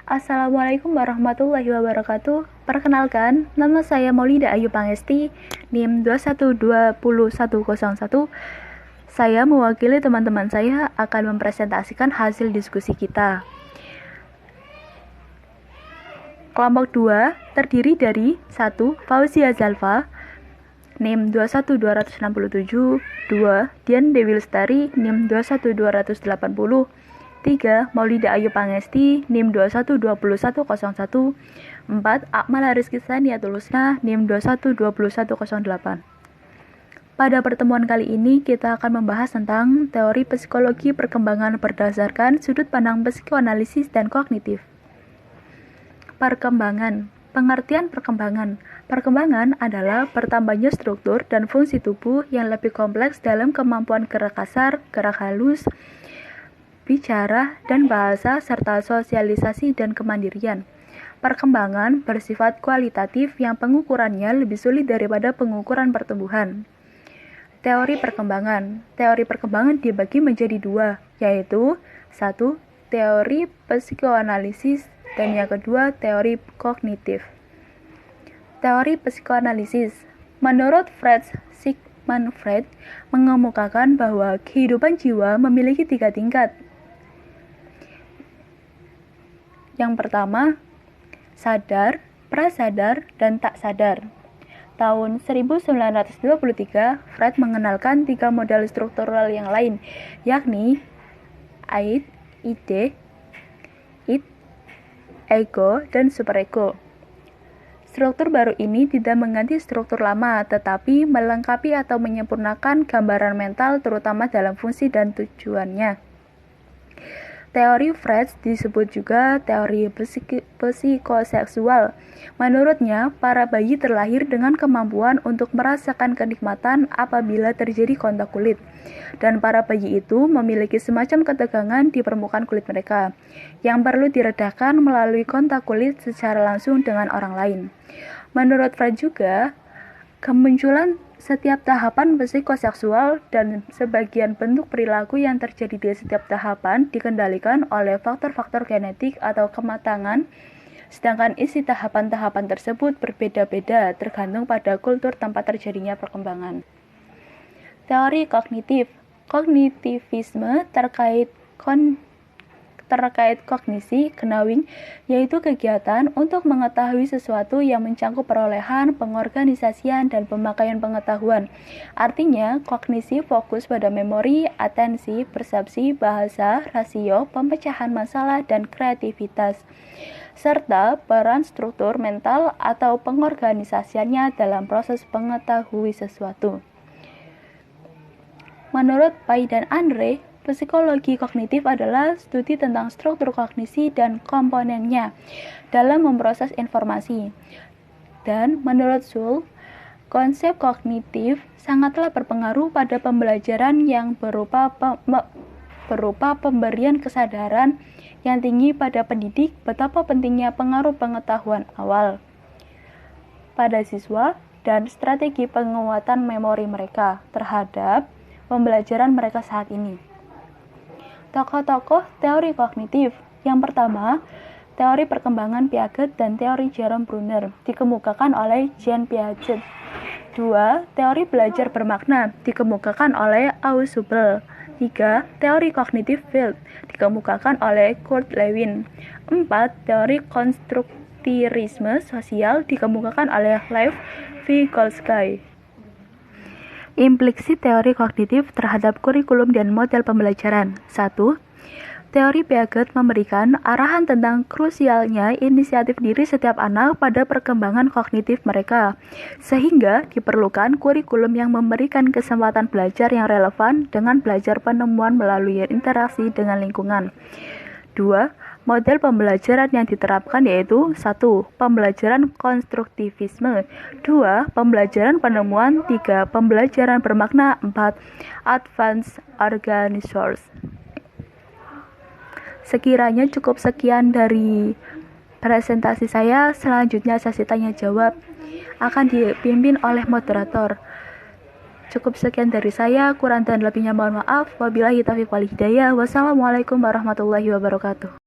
Assalamualaikum warahmatullahi wabarakatuh. Perkenalkan, nama saya Maulida Ayu Pangesti, NIM 212101. Saya mewakili teman-teman saya akan mempresentasikan hasil diskusi kita. Kelompok 2 terdiri dari 1. Fauzia Zalfa, NIM 21267, 2. Dian Dewi Lestari, NIM 21280, 3. Maulida Ayu Pangesti, NIM 212101, 4. Akmal Rizky Saniatul Husna, NIM 212108. Pada pertemuan kali ini kita akan membahas tentang teori psikologi perkembangan berdasarkan sudut pandang psikoanalisis dan kognitif. Perkembangan. Pengertian perkembangan. Perkembangan adalah bertambahnya struktur dan fungsi tubuh yang lebih kompleks dalam kemampuan gerak kasar, gerak halus, bicara, dan bahasa, serta sosialisasi dan kemandirian. Perkembangan bersifat kualitatif yang pengukurannya lebih sulit daripada pengukuran pertumbuhan. Teori perkembangan. Teori perkembangan dibagi menjadi dua, yaitu 1. Teori psikoanalisis dan yang kedua, teori kognitif. Teori psikoanalisis. Menurut Sigmund Freud mengemukakan bahwa kehidupan jiwa memiliki 3 tingkat. Yang pertama, sadar, prasadar, dan tak sadar. Tahun 1923, Freud mengenalkan 3 model struktural yang lain, yakni id, ide, id, ego, dan superego. Struktur baru ini tidak mengganti struktur lama, tetapi melengkapi atau menyempurnakan gambaran mental terutama dalam fungsi dan tujuannya. Teori Freud disebut juga teori psikoseksual. Menurutnya, para bayi terlahir dengan kemampuan untuk merasakan kenikmatan apabila terjadi kontak kulit, dan para bayi itu memiliki semacam ketegangan di permukaan kulit mereka, yang perlu diredakan melalui kontak kulit secara langsung dengan orang lain. Menurut Freud juga, kemunculan setiap tahapan psikoseksual dan sebagian bentuk perilaku yang terjadi di setiap tahapan dikendalikan oleh faktor-faktor genetik atau kematangan, sedangkan isi tahapan-tahapan tersebut berbeda-beda tergantung pada kultur tempat terjadinya perkembangan. Teori kognitif. Kognitivisme terkait kognisi, knowing, yaitu kegiatan untuk mengetahui sesuatu yang mencakup perolehan, pengorganisasian, dan pemakaian pengetahuan. Artinya, kognisi fokus pada memori, atensi, persepsi, bahasa, rasio, pemecahan masalah, dan kreativitas, serta peran struktur mental atau pengorganisasiannya dalam proses mengetahui sesuatu. Menurut Pai dan Andre, psikologi kognitif adalah studi tentang struktur kognisi dan komponennya dalam memproses informasi. Dan menurut Zuhl, konsep kognitif sangatlah berpengaruh pada pembelajaran yang berupa pemberian kesadaran yang tinggi pada pendidik betapa pentingnya pengaruh pengetahuan awal pada siswa dan strategi penguatan memori mereka terhadap pembelajaran mereka saat ini. Tokoh-tokoh teori kognitif. Yang pertama, teori perkembangan Piaget dan teori Jerome Bruner dikemukakan oleh Jean Piaget. 2. Teori belajar bermakna dikemukakan oleh Aus Hubel. 3. Teori kognitif field dikemukakan oleh Kurt Lewin. 4. Teori konstruktivisme sosial dikemukakan oleh Lev Vygotsky. Implikasi teori kognitif terhadap kurikulum dan model pembelajaran. 1. Teori Piaget memberikan arahan tentang krusialnya inisiatif diri setiap anak pada perkembangan kognitif mereka, sehingga diperlukan kurikulum yang memberikan kesempatan belajar yang relevan dengan belajar penemuan melalui interaksi dengan lingkungan. 2. Model pembelajaran yang diterapkan yaitu 1. Pembelajaran konstruktivisme, 2. Pembelajaran penemuan, 3. Pembelajaran bermakna, 4. Advanced Organizers. Sekiranya cukup sekian dari presentasi saya, selanjutnya sesi tanya jawab akan dipimpin oleh moderator. Cukup sekian dari saya, kurang dan lebihnya mohon maaf. Wabillahi taufiq wal hidayah. Wassalamualaikum warahmatullahi wabarakatuh.